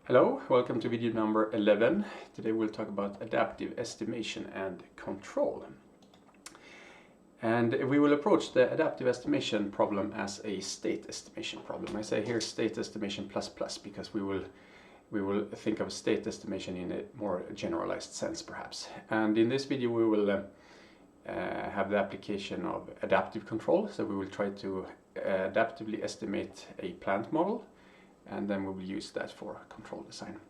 Hello, welcome to video number 11. Today we'll talk about adaptive estimation and control. And we will approach the adaptive estimation problem as a state estimation problem. I say here state estimation plus plus because we will think of state estimation in a more generalized sense perhaps. And in this video we will have the application of adaptive control. So we will try to adaptively estimate a plant model, and then we will use that for control design.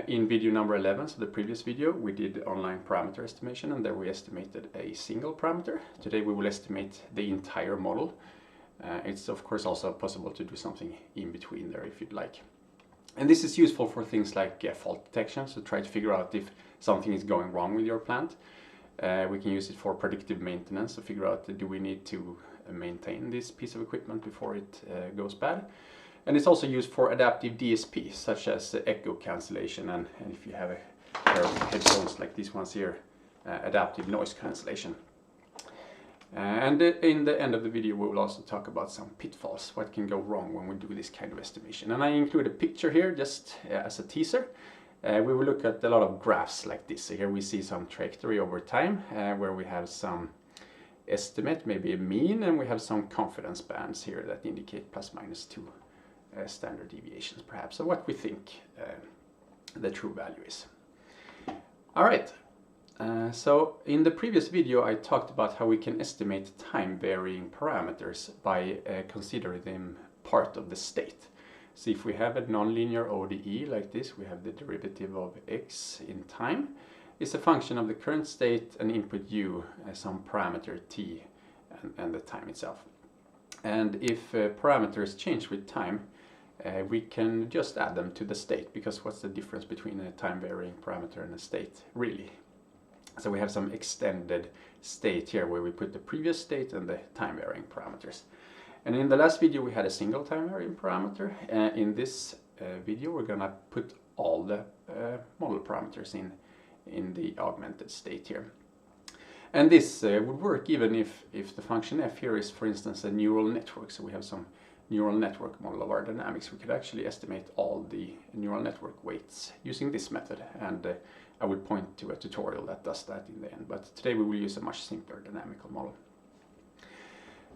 In video number 11, so the previous video, we did online parameter estimation, and there we estimated a single parameter. Today we will estimate the entire model. It's of course also possible to do something in between there if you'd like. And this is useful for things like fault detection, so try to figure out if something is going wrong with your plant. We can use it for predictive maintenance, to figure out do we need to maintain this piece of equipment before it goes bad. And it's also used for adaptive DSP, such as echo cancellation, and if you have a pair of headphones like these ones here, adaptive noise cancellation. And in the end of the video we will also talk about some pitfalls, what can go wrong when we do this kind of estimation. And I include a picture here just as a teaser. We will look at a lot of graphs like this. So here we see some trajectory over time, where we have some estimate, maybe a mean, and we have some confidence bands here that indicate plus minus 2 standard deviations perhaps, so what we think the true value is. Alright, so in the previous video I talked about how we can estimate time varying parameters by considering them part of the state. So if we have a nonlinear ODE like this, we have the derivative of x in time is a function of the current state and input u as some parameter t and the time itself. And if parameters change with time, we can just add them to the state, because what's the difference between a time varying parameter and a state really? So we have some extended state here where we put the previous state and the time varying parameters. And in the last video we had a single time varying parameter. In this video we're gonna put all the model parameters in the augmented state here. And this would work even if the function f here is, for instance, a neural network. So we have some neural network model of our dynamics. We could actually estimate all the neural network weights using this method. And I will point to a tutorial that does that in the end. But today we will use a much simpler dynamical model.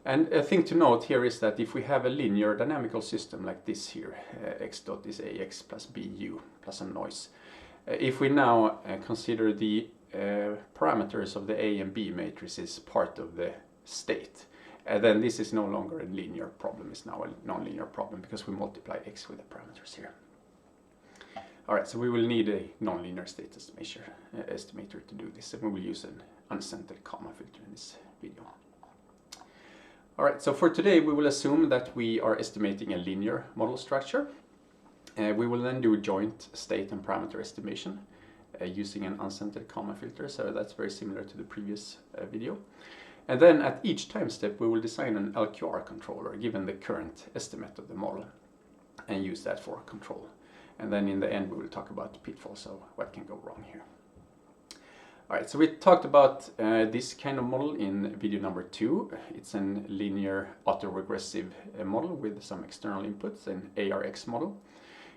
And a thing to note here is that if we have a linear dynamical system like this here, x dot is ax plus bu plus some noise. If we now consider the parameters of the A and B matrices part of the state, then this is no longer a linear problem, it's now a nonlinear problem because we multiply x with the parameters here. Alright, so we will need a nonlinear state estimator to do this, and we will use an unscented comma filter in this video. Alright, so for today we will assume that we are estimating a linear model structure. We will then do joint state and parameter estimation using an unscented comma filter, so that's very similar to the previous video. And then at each time step we will design an LQR controller given the current estimate of the model and use that for control. And then in the end we will talk about the pitfalls, so what can go wrong here. Alright, so we talked about this kind of model in video number 2. It's a linear autoregressive model with some external inputs, an ARX model.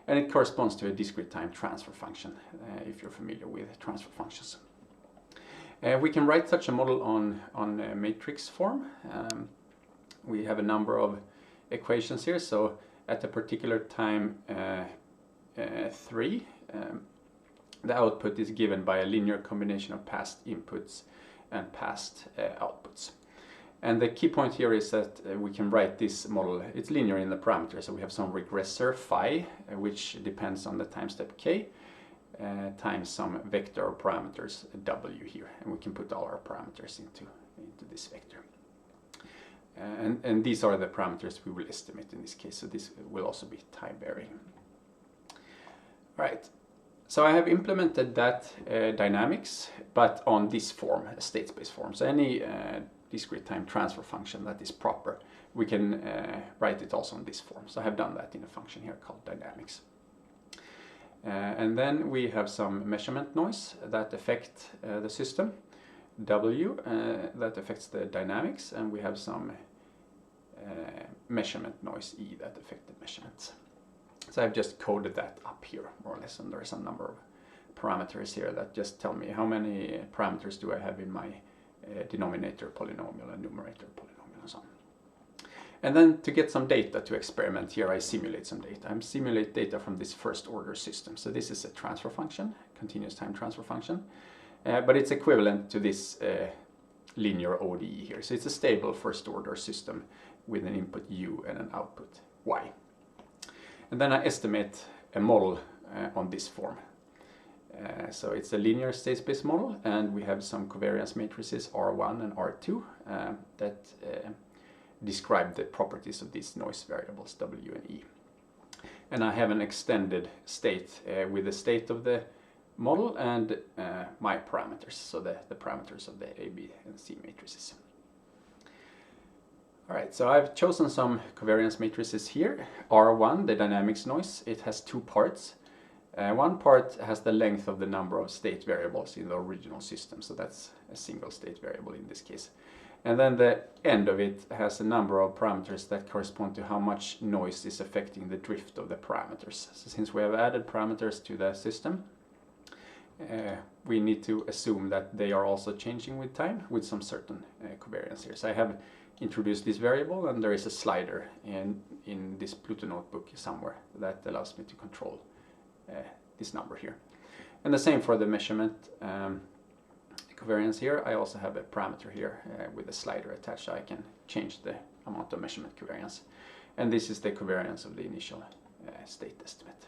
And it corresponds to a discrete time transfer function, if you're familiar with transfer functions. We can write such a model on a matrix form. We have a number of equations here, so at a particular time 3, the output is given by a linear combination of past inputs and past outputs. And the key point here is that we can write this model, it's linear in the parameters, so we have some regressor phi, which depends on the time step k, times some vector parameters w here, and we can put all our parameters into this vector. And these are the parameters we will estimate in this case, so this will also be time varying. Right, so I have implemented that dynamics, but on this form, a state space form. So any discrete time transfer function that is proper, we can write it also on this form. So I have done that in a function here called dynamics. And then we have some measurement noise that affect the system, W, that affects the dynamics, and we have some measurement noise E that affect the measurements. So I've just coded that up here more or less, and there's a number of parameters here that just tell me how many parameters do I have in my denominator polynomial and numerator polynomial and so on. And then to get some data to experiment here, I simulate some data. I simulate data from this first order system. So this is a transfer function, continuous time transfer function, but it's equivalent to this linear ODE here. So it's a stable first order system with an input U and an output Y. And then I estimate a model on this form. So it's a linear state space model, and we have some covariance matrices R1 and R2 that describe the properties of these noise variables W and E. And I have an extended state with the state of the model and my parameters, so the parameters of the A, B, and C matrices. Alright, so I've chosen some covariance matrices here. R1, the dynamics noise, it has two parts. One part has the length of the number of state variables in the original system, so that's a single state variable in this case. And then the end of it has a number of parameters that correspond to how much noise is affecting the drift of the parameters. So since we have added parameters to the system, we need to assume that they are also changing with time with some certain covariance here. So I have introduced this variable, and there is a slider in this Pluto notebook somewhere that allows me to control this number here. And the same for the measurement covariance here. I also have a parameter here with a slider attached, so I can change the amount of measurement covariance. And this is the covariance of the initial state estimate.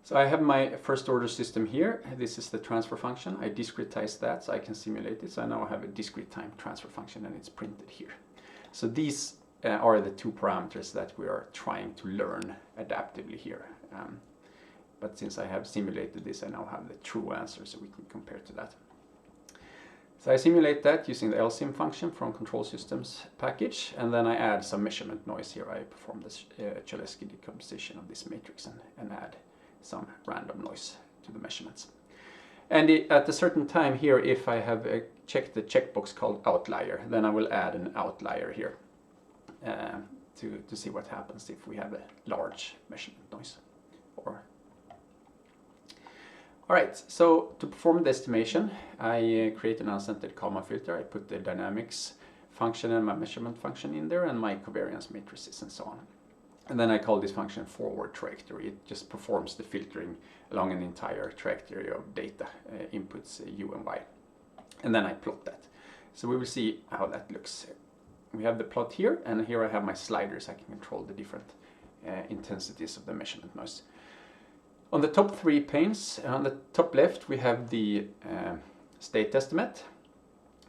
So I have my first order system here. This is the transfer function. I discretize that so I can simulate it. So I now have a discrete time transfer function, and it's printed here. So these are the two parameters that we are trying to learn adaptively here. But since I have simulated this, I now have the true answer, so we can compare to that. So I simulate that using the LSIM function from Control Systems package, and then I add some measurement noise here. I perform this Cholesky decomposition of this matrix and add some random noise to the measurements. And at a certain time here, if I have checked the checkbox called outlier, then I will add an outlier here to see what happens if we have a large measurement noise. Alright, so to perform the estimation, I create an uncentered Kalman filter. I put the dynamics function and my measurement function in there, and my covariance matrices and so on. And then I call this function forward trajectory. It just performs the filtering along an entire trajectory of data, inputs U and Y. And then I plot that. So we will see how that looks. We have the plot here, and here I have my sliders. I can control the different intensities of the measurement noise. On the top three panes, on the top left, we have the state estimate,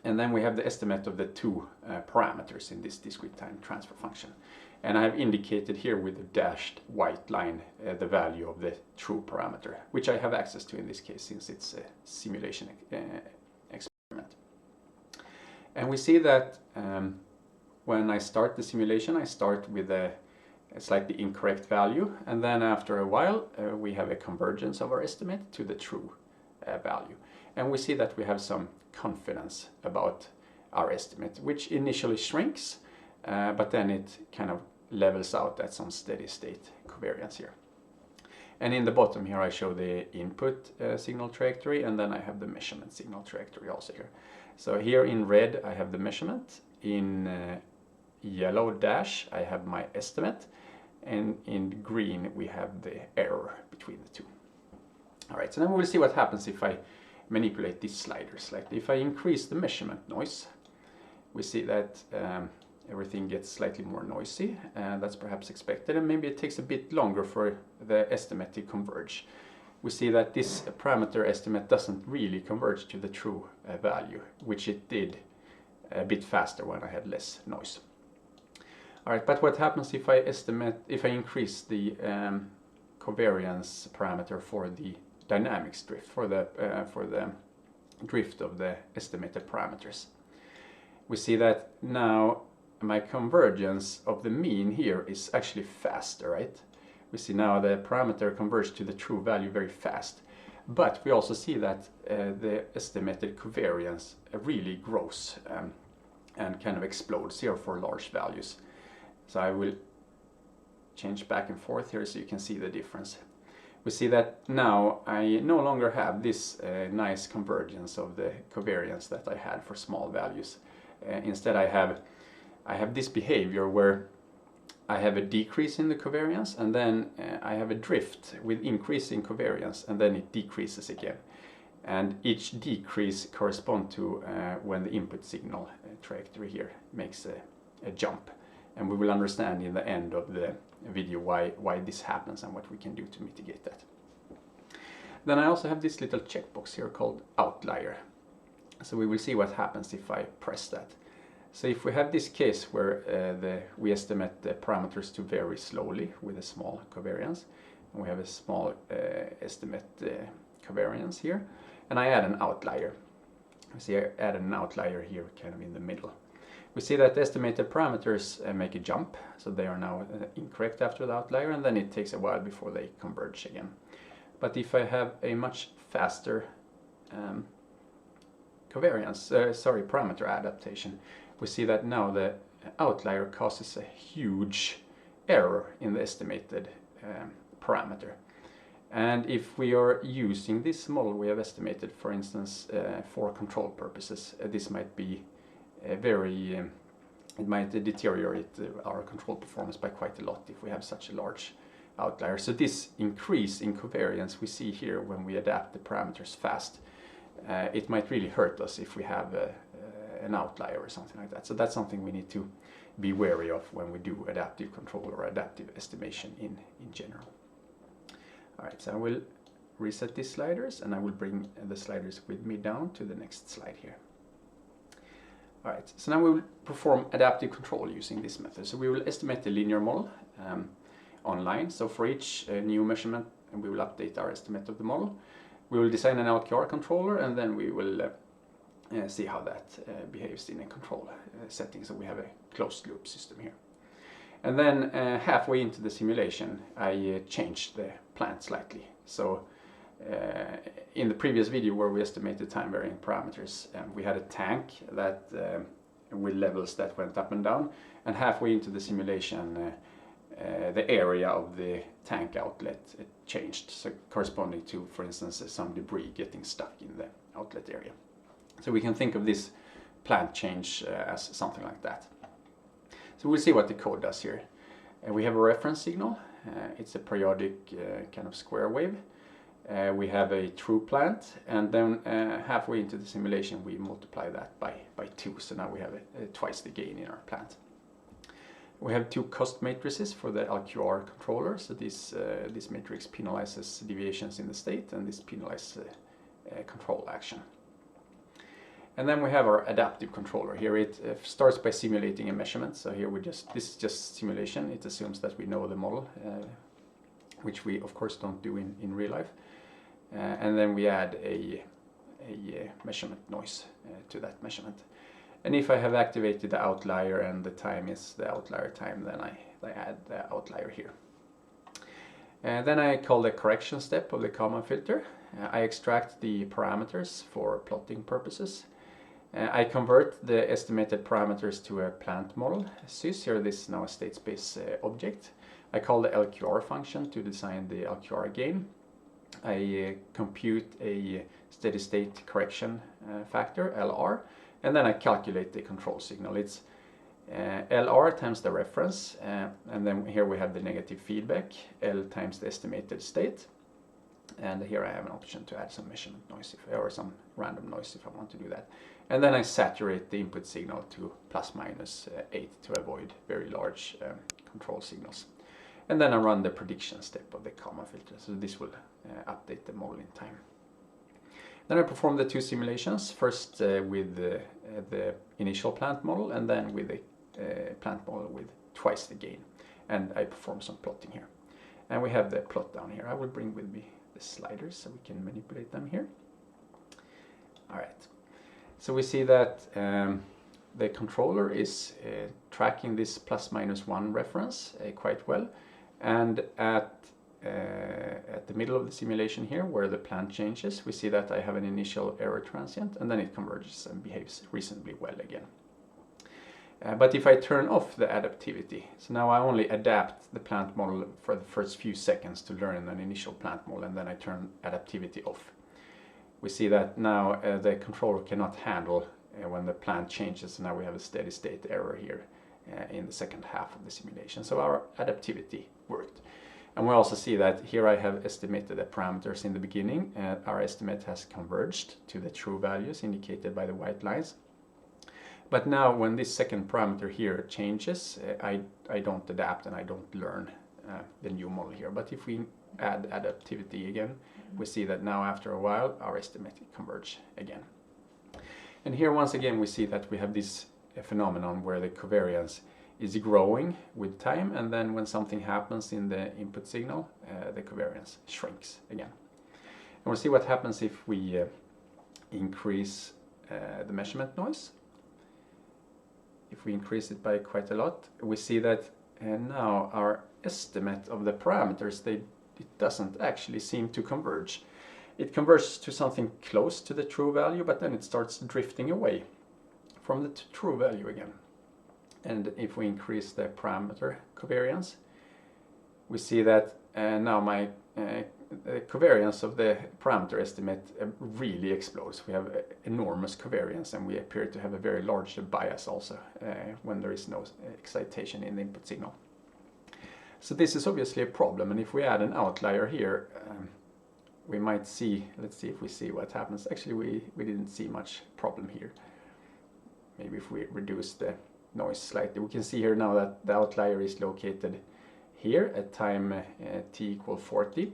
and then we have the estimate of the two parameters in this discrete time transfer function. And I have indicated here with a dashed white line the value of the true parameter, which I have access to in this case since it's a simulation experiment. And we see that when I start the simulation, I start with a slightly incorrect value, and then after a while we have a convergence of our estimate to the true value. And we see that we have some confidence about our estimate, which initially shrinks, but then it kind of levels out at some steady state covariance here. And in the bottom here I show the input signal trajectory, and then I have the measurement signal trajectory also here. So here in red I have the measurement, in yellow dash I have my estimate, and in green we have the error between the two. Alright, so then we'll see what happens if I manipulate these sliders. Like if I increase the measurement noise, we see that everything gets slightly more noisy, and that's perhaps expected, and maybe it takes a bit longer for the estimate to converge. We see that this parameter estimate doesn't really converge to the true value, which it did a bit faster when I had less noise. Alright, but what happens if I increase the covariance parameter for the dynamics drift, for the drift of the estimated parameters? We see that now my convergence of the mean here is actually faster, right? We see now the parameter converges to the true value very fast. But we also see that the estimated covariance really grows and kind of explodes here for large values. So I will change back and forth here so you can see the difference. We see that now I no longer have this nice convergence of the covariance that I had for small values. Instead I have this behavior where I have a decrease in the covariance, and then I have a drift with increasing covariance, and then it decreases again. And each decrease corresponds to when the input signal trajectory here makes a jump. And we will understand in the end of the video why this happens and what we can do to mitigate that. Then I also have this little checkbox here called outlier. So we will see what happens if I press that. So if we have this case where we estimate the parameters to vary slowly with a small covariance, and we have a small estimate covariance here, and I add an outlier. We see I add an outlier here kind of in the middle. We see that the estimated parameters make a jump, so they are now incorrect after the outlier, and then it takes a while before they converge again. But if I have a much faster parameter adaptation, we see that now the outlier causes a huge error in the estimated parameter. And if we are using this model we have estimated, for instance, for control purposes, this might be it might deteriorate our control performance by quite a lot if we have such a large outlier. So this increase in covariance we see here when we adapt the parameters fast, it might really hurt us if we have an outlier or something like that. So that's something we need to be wary of when we do adaptive control or adaptive estimation in general. Alright, so I will reset these sliders, and I will bring the sliders with me down to the next slide here. Alright, so now we will perform adaptive control using this method. So we will estimate the linear model online. So for each new measurement, we will update our estimate of the model. We will design an LQR controller, and then we will see how that behaves in a control setting. So we have a closed loop system here. And then halfway into the simulation, I changed the plant slightly. So in the previous video where we estimated time varying parameters, we had a tank that with levels that went up and down, and halfway into the simulation the area of the tank outlet changed, so corresponding to, for instance, some debris getting stuck in the outlet area. So we can think of this plant change as something like that. So we'll see what the code does here. We have a reference signal. It's a periodic kind of square wave. We have a true plant, and then halfway into the simulation we multiply that by 2, so now we have twice the gain in our plant. We have 2 cost matrices for the LQR controller, so this matrix penalizes deviations in the state, and this penalizes control action. And then we have our adaptive controller. Here it starts by simulating a measurement. So here this is just simulation. It assumes that we know the model, which we of course don't do in real life. And then we add a measurement noise to that measurement. And if I have activated the outlier and the time is the outlier time, then I add the outlier here. And then I call the correction step of the Kalman filter. I extract the parameters for plotting purposes. I convert the estimated parameters to a plant model, sys. Here this is now a state space object. I call the LQR function to design the LQR gain. I compute a steady state correction factor, LR, and then I calculate the control signal. It's LR times the reference, and then here we have the negative feedback, L times the estimated state. And here I have an option to add some measurement noise or some random noise if I want to do that. And then I saturate the input signal to ±8 to avoid very large control signals. And then I run the prediction step of the Kalman filter. So this will update the model in time. Then I perform the 2 simulations, first with the initial plant model, and then with the plant model with twice the gain. And I perform some plotting here. And we have the plot down here. I will bring with me the sliders so we can manipulate them here. All right. So we see that the controller is tracking this ±1 reference quite well. And at the middle of the simulation here, where the plant changes, we see that I have an initial error transient, and then it converges and behaves reasonably well again. But if I turn off the adaptivity, so now I only adapt the plant model for the first few seconds to learn an initial plant model, and then I turn adaptivity off. We see that now the controller cannot handle when the plant changes, so now we have a steady state error here in the second half of the simulation. So our adaptivity worked. And we also see that here I have estimated the parameters in the beginning, and our estimate has converged to the true values indicated by the white lines. But now when this second parameter here changes, I don't adapt and I don't learn the new model here. But if we add adaptivity again, we see that now after a while our estimate converge again. And here once again we see that we have this phenomenon where the covariance is growing with time, and then when something happens in the input signal, the covariance shrinks again. And we'll see what happens if we increase the measurement noise. If we increase it by quite a lot, we see that now our estimate of the parameters, it doesn't actually seem to converge. It converges to something close to the true value, but then it starts drifting away from the true value again. And if we increase the parameter covariance, we see that now my the covariance of the parameter estimate really explodes. We have enormous covariance, and we appear to have a very large bias also when there is no excitation in the input signal. So this is obviously a problem, and if we add an outlier here, we might see, let's see if we see what happens. Actually we didn't see much problem here. Maybe if we reduce the noise slightly, we can see here now that the outlier is located here at time t equal 40.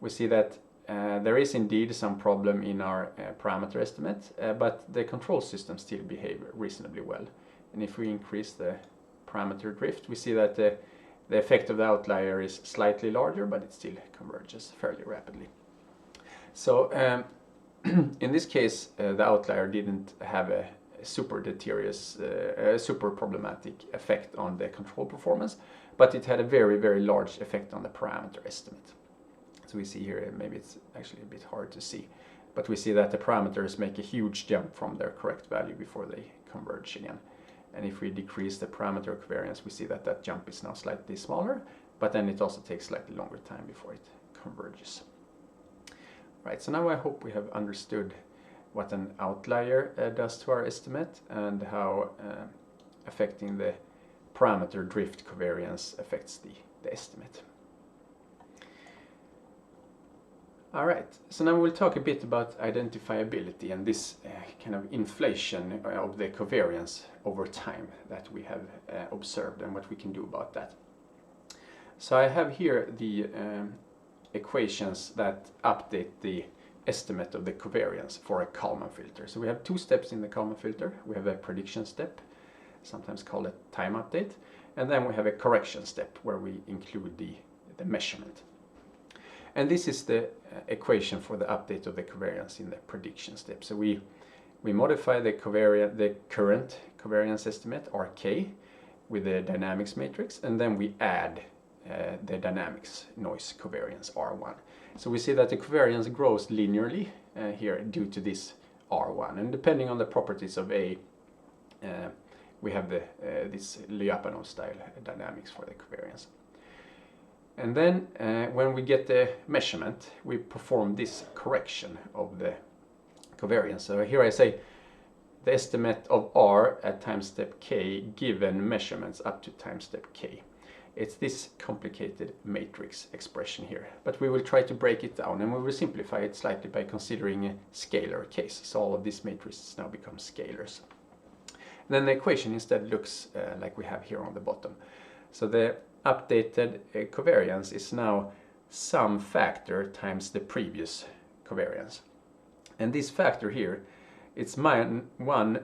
We see that there is indeed some problem in our parameter estimate, but the control system still behave reasonably well. And if we increase the parameter drift, we see that the effect of the outlier is slightly larger, but it still converges fairly rapidly. So in this case, the outlier didn't have a super deleterious, super problematic effect on the control performance, but it had a very, very large effect on the parameter estimate. So we see here, maybe it's actually a bit hard to see, but we see that the parameters make a huge jump from their correct value before they converge again. And if we decrease the parameter covariance, we see that that jump is now slightly smaller, but then it also takes slightly longer time before it converges. Right, so now I hope we have understood what an outlier does to our estimate, and how affecting the parameter drift covariance affects the estimate. Alright, so now we'll talk a bit about identifiability and this kind of inflation of the covariance over time that we have observed, and what we can do about that. So I have here the equations that update the estimate of the covariance for a Kalman filter. So we have two steps in the Kalman filter. We have a prediction step, sometimes called a time update, and then we have a correction step where we include the measurement. And this is the equation for the update of the covariance in the prediction step. So we modify the current covariance estimate, RK, with the dynamics matrix, and then we add the dynamics noise covariance, R1. So we see that the covariance grows linearly here due to this R1. And depending on the properties of A, we have this Lyapunov style dynamics for the covariance. And then when we get the measurement, we perform this correction of the covariance. So here I say the estimate of R at time step K given measurements up to time step K. It's this complicated matrix expression here, but we will try to break it down, and we will simplify it slightly by considering a scalar case. So all of these matrices now become scalars. And then the equation instead looks like we have here on the bottom. So the updated covariance is now some factor times the previous covariance. And this factor here, it's 1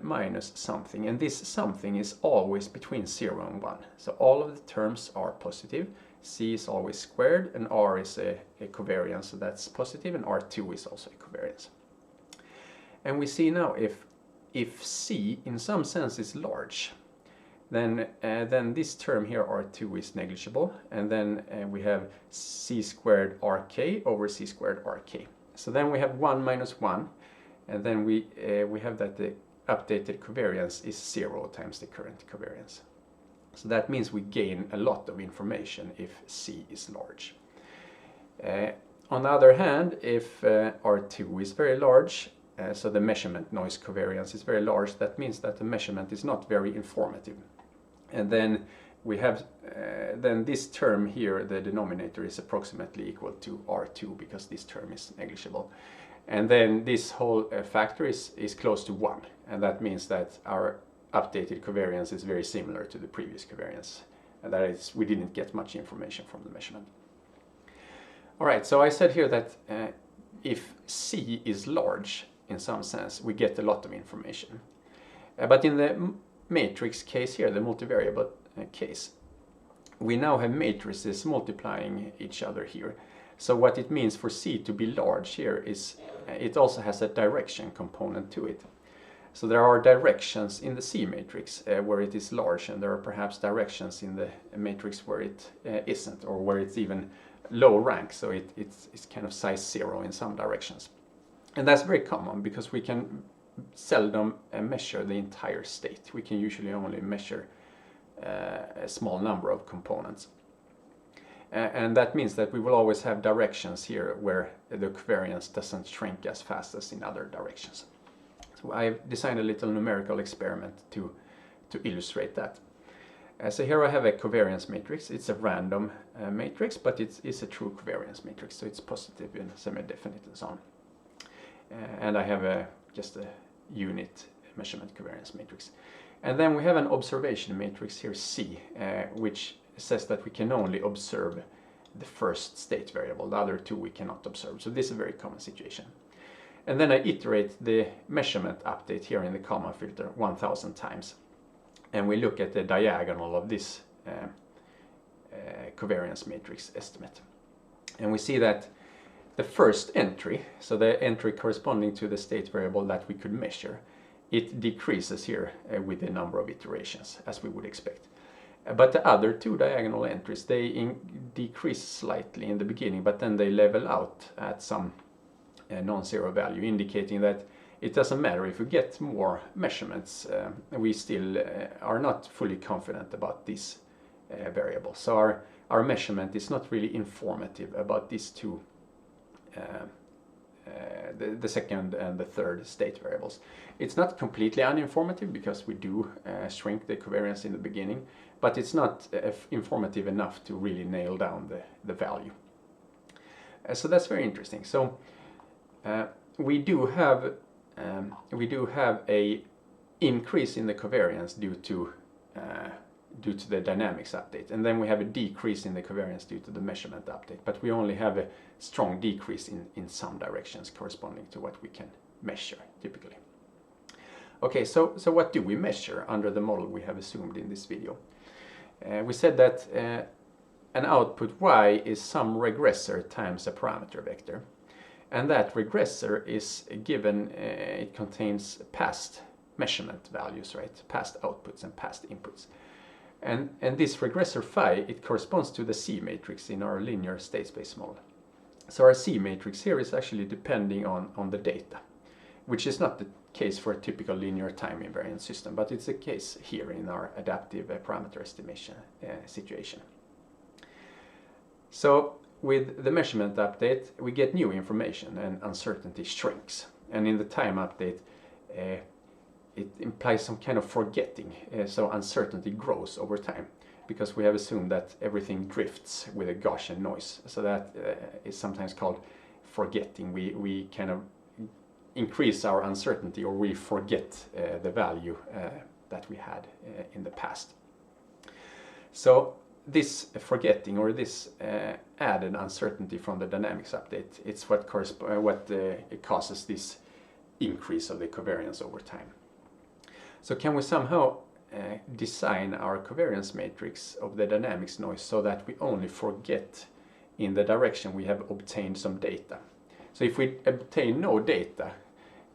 minus something, and this something is always between 0 and 1. So all of the terms are positive. C is always squared, and R is a covariance, so that's positive, and R2 is also a covariance. And we see now if C in some sense is large, then this term here, R2, is negligible, and then we have C squared RK over C squared RK. So then we have 1 minus 1, and then we have that the updated covariance is 0 times the current covariance. So that means we gain a lot of information if C is large. On the other hand, if R2 is very large, so the measurement noise covariance is very large, that means that the measurement is not very informative. And then we have then this term here, the denominator, is approximately equal to R2 because this term is negligible. And then this whole factor is close to 1, and that means that our updated covariance is very similar to the previous covariance. And that is, we didn't get much information from the measurement. All right, so I said here that if C is large, in some sense, we get a lot of information. But in the matrix case here, the multivariable case, we now have matrices multiplying each other here. So what it means for C to be large here is it also has a direction component to it. So there are directions in the C matrix where it is large, and there are perhaps directions in the matrix where it isn't, or where it's even low rank, so it's kind of size 0 in some directions. And that's very common because we can seldom measure the entire state. We can usually only measure a small number of components. And that means that we will always have directions here where the covariance doesn't shrink as fast as in other directions. So I've designed a little numerical experiment to illustrate that. So here I have a covariance matrix. It's a random matrix, but it's a true covariance matrix, so it's positive and semi-definite and so on. And I have just a unit measurement covariance matrix. And then we have an observation matrix here, C, which says that we can only observe the first state variable. The other two we cannot observe. So this is a very common situation. And then I iterate the measurement update here in the Kalman filter 1000 times. And we look at the diagonal of this covariance matrix estimate. And we see that the first entry, so the entry corresponding to the state variable that we could measure, it decreases here with the number of iterations, as we would expect. But the other two diagonal entries, they decrease slightly in the beginning, but then they level out at some non-zero value, indicating that it doesn't matter if we get more measurements, we still are not fully confident about this variable. So our measurement is not really informative about these two, the second and the third state variables. It's not completely uninformative because we do shrink the covariance in the beginning, but it's not informative enough to really nail down the value. So that's very interesting. So we do have a increase in the covariance due to the dynamics update, and then we have a decrease in the covariance due to the measurement update, but we only have a strong decrease in some directions corresponding to what we can measure typically. Okay, so what do we measure under the model we have assumed in this video? We said that an output y is some regressor times a parameter vector. And that regressor is given, it contains past measurement values, right? Past outputs and past inputs. And this regressor phi, it corresponds to the C matrix in our linear state space model. So our C matrix here is actually depending on the data, which is not the case for a typical linear time invariant system, but it's the case here in our adaptive parameter estimation situation. So with the measurement update, we get new information and uncertainty shrinks. And in the time update, it implies some kind of forgetting. So uncertainty grows over time because we have assumed that everything drifts with a Gaussian noise. So that is sometimes called forgetting. We kind of increase our uncertainty, or we forget the value that we had in the past. So this forgetting, or this added uncertainty from the dynamics update, it's what causes this increase of the covariance over time. So can we somehow design our covariance matrix of the dynamics noise so that we only forget in the direction we have obtained some data? So if we obtain no data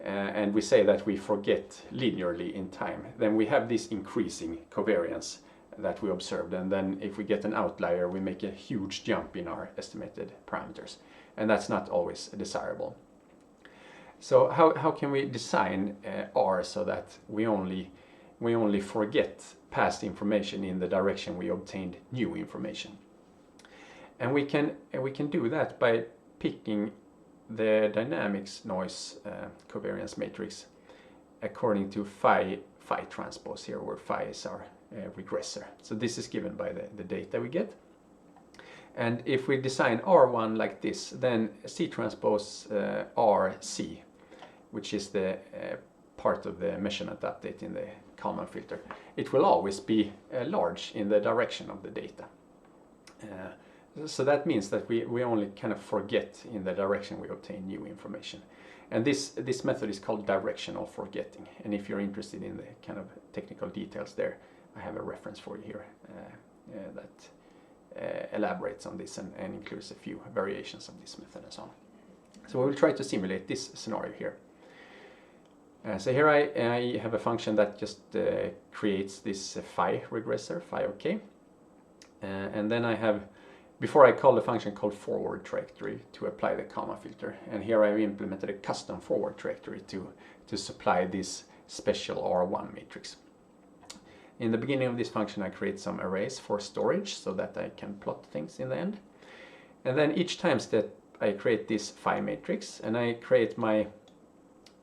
and we say that we forget linearly in time, then we have this increasing covariance that we observed, and then if we get an outlier, we make a huge jump in our estimated parameters, and that's not always desirable. So how can we design R so that we only forget past information in the direction we obtained new information? And we can do that by picking the dynamics noise covariance matrix according to phi transpose here, where phi is our regressor. So this is given by the data we get. And if we design R1 like this, then C transpose RC, which is the part of the measurement update in the Kalman filter, it will always be large in the direction of the data. So that means that we only kind of forget in the direction we obtain new information. And this method is called directional forgetting. And if you're interested in the kind of technical details there, I have a reference for you here that elaborates on this and includes a few variations of this method and so on. So we will try to simulate this scenario here. So here I have a function that just creates this phi regressor, phi OK. And then I have, before I call the function called forward trajectory to apply the Kalman filter. And here I've implemented a custom forward trajectory to supply this special R1 matrix. In the beginning of this function I create some arrays for storage so that I can plot things in the end. And then each time that I create this phi matrix and I create my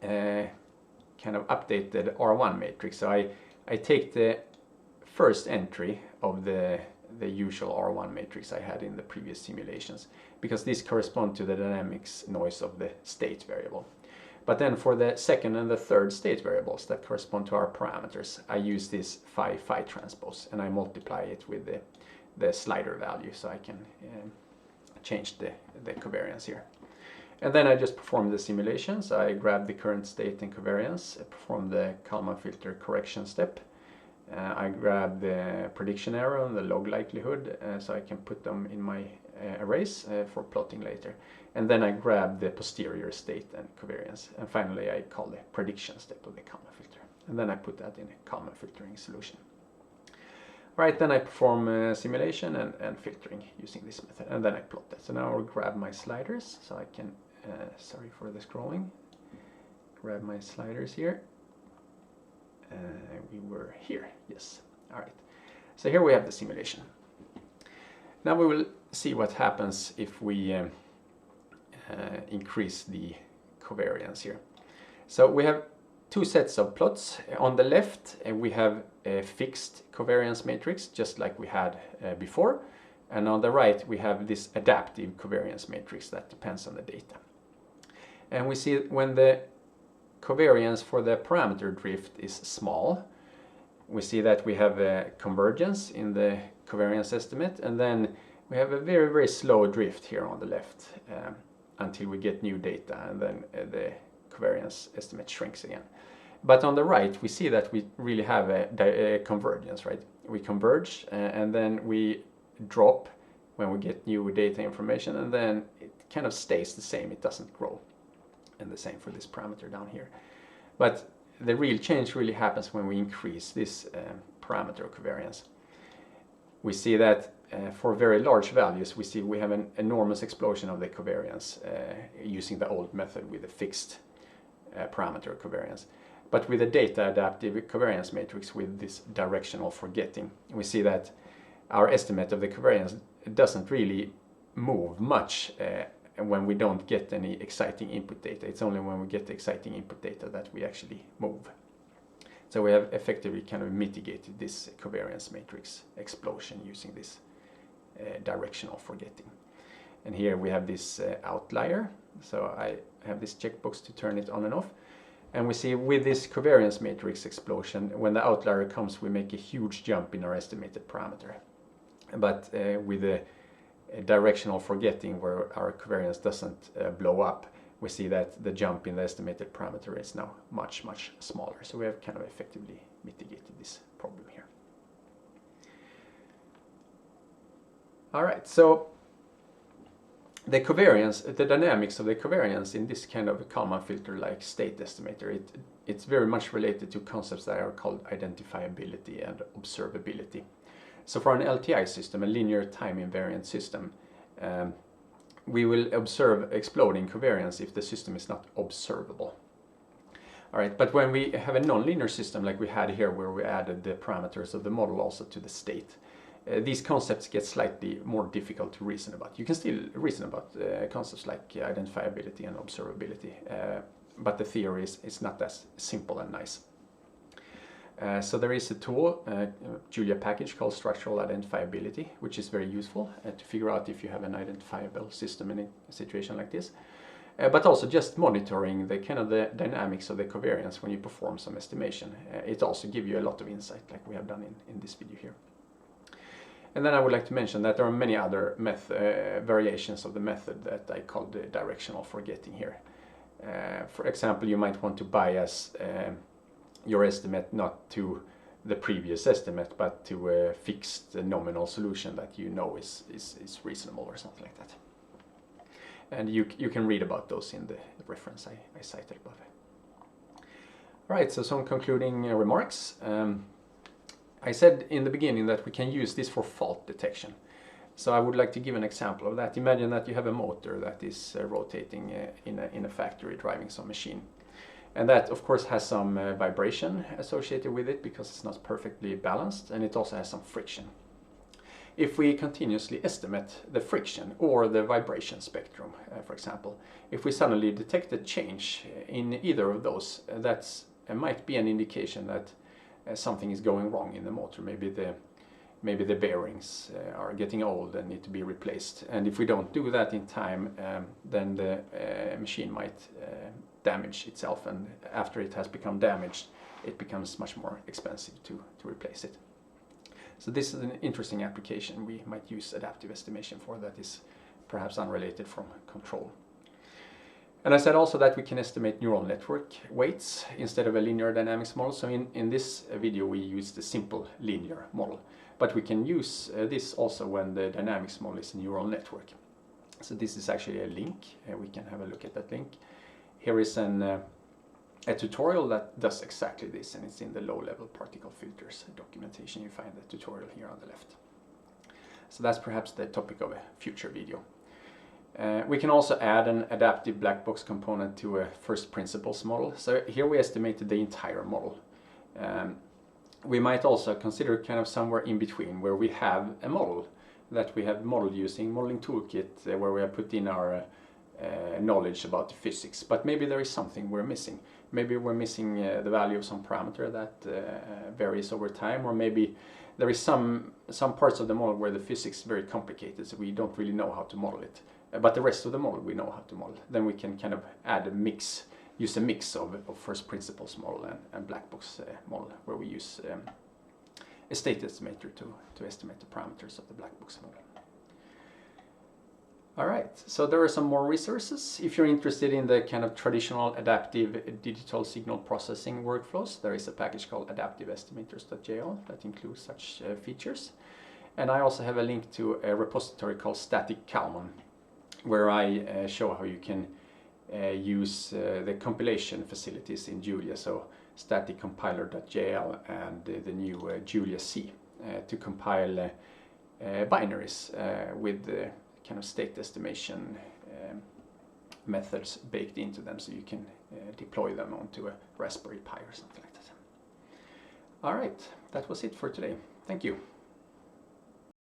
kind of updated R1 matrix. So I take the first entry of the usual R1 matrix I had in the previous simulations, because these correspond to the dynamics noise of the state variable. But then for the second and the third state variables that correspond to our parameters, I use this phi transpose and I multiply it with the slider value so I can change the covariance here. And then I just perform the simulations. I grab the current state and covariance, perform the Kalman filter correction step. I grab the prediction error and the log likelihood so I can put them in my arrays for plotting later. And then I grab the posterior state and covariance. And finally I call the prediction step of the Kalman filter. And then I put that in a Kalman filtering solution. Right, then I perform simulation and filtering using this method. And then I plot that. So now I'll grab my sliders so I can, sorry for the scrolling, grab my sliders here. We were here, yes. All right, so here we have the simulation. Now we will see what happens if we increase the covariance here. So we have two sets of plots. On the left we have a fixed covariance matrix just like we had before, and on the right we have this adaptive covariance matrix that depends on the data. And we see when the covariance for the parameter drift is small, we see that we have a convergence in the covariance estimate, and then we have a very, very slow drift here on the left until we get new data, and then the covariance estimate shrinks again. But on the right we see that we really have a convergence, right? We converge and then we drop when we get new data information, and then it kind of stays the same, it doesn't grow. And the same for this parameter down here. But the real change really happens when we increase this parameter covariance. We see that for very large values we have an enormous explosion of the covariance using the old method with a fixed parameter covariance. But with the data adaptive covariance matrix with this directional forgetting, we see that our estimate of the covariance doesn't really move much when we don't get any exciting input data. It's only when we get the exciting input data that we actually move. So we have effectively kind of mitigated this covariance matrix explosion using this directional forgetting. And here we have this outlier. So I have this checkbox to turn it on and off. And we see with this covariance matrix explosion, when the outlier comes, we make a huge jump in our estimated parameter. But with the directional forgetting, where our covariance doesn't blow up, we see that the jump in the estimated parameter is now much, much smaller. So we have kind of effectively mitigated this problem here. All right, so the covariance, the dynamics of the covariance in this kind of a Kalman filter-like state estimator, it's very much related to concepts that are called identifiability and observability. So for an LTI system, a linear time invariant system, we will observe exploding covariance if the system is not observable. All right, but when we have a nonlinear system like we had here, where we added the parameters of the model also to the state, these concepts get slightly more difficult to reason about. You can still reason about concepts like identifiability and observability, but the theory is not as simple and nice. So there is a tool, Julia package called structural identifiability, which is very useful to figure out if you have an identifiable system in a situation like this. But also just monitoring the kind of the dynamics of the covariance when you perform some estimation. It also gives you a lot of insight, like we have done in this video here. And then I would like to mention that there are many other variations of the method that I call the directional forgetting here. For example, you might want to bias your estimate not to the previous estimate, but to a fixed nominal solution that you know is reasonable or something like that. And you can read about those in the reference I cited above. All right, so some concluding remarks. I said in the beginning that we can use this for fault detection. So I would like to give an example of that. Imagine that you have a motor that is rotating in a factory driving some machine. And that, of course, has some vibration associated with it because it's not perfectly balanced, and it also has some friction. If we continuously estimate the friction or the vibration spectrum, for example, if we suddenly detect a change in either of those, that might be an indication that something is going wrong in the motor. Maybe the bearings are getting old and need to be replaced. And if we don't do that in time, then the machine might damage itself, and after it has become damaged, it becomes much more expensive to replace it. So this is an interesting application we might use adaptive estimation for that is perhaps unrelated from control. And I said also that we can estimate neural network weights instead of a linear dynamics model. So in this video we use the simple linear model, but we can use this also when the dynamics model is a neural network. So this is actually a link, we can have a look at that link. Here is a tutorial that does exactly this, and it's in the low-level particle filters documentation. You find the tutorial here on the left. So that's perhaps the topic of a future video. We can also add an adaptive black box component to a first principles model. So here we estimated the entire model. We might also consider kind of somewhere in between, where we have a model that we have modeled using modeling toolkit, where we have put in our knowledge about the physics, but maybe there is something we're missing. Maybe we're missing the value of some parameter that varies over time, or maybe there is some parts of the model where the physics is very complicated, so we don't really know how to model it. But the rest of the model we know how to model. Then we can kind of add a mix, use a mix of first principles model and black box model, where we use a state estimator to estimate the parameters of the black box model. All right, so there are some more resources. If you're interested in the kind of traditional adaptive digital signal processing workflows, there is a package called estimators.jl that includes such features. And I also have a link to a repository called Static Kalman, where I show how you can use the compilation facilities in Julia, so static-compiler.jl and the new JuliaC to compile binaries with kind of state estimation methods baked into them, so you can deploy them onto a Raspberry Pi or something like that. All right, that was it for today. Thank you.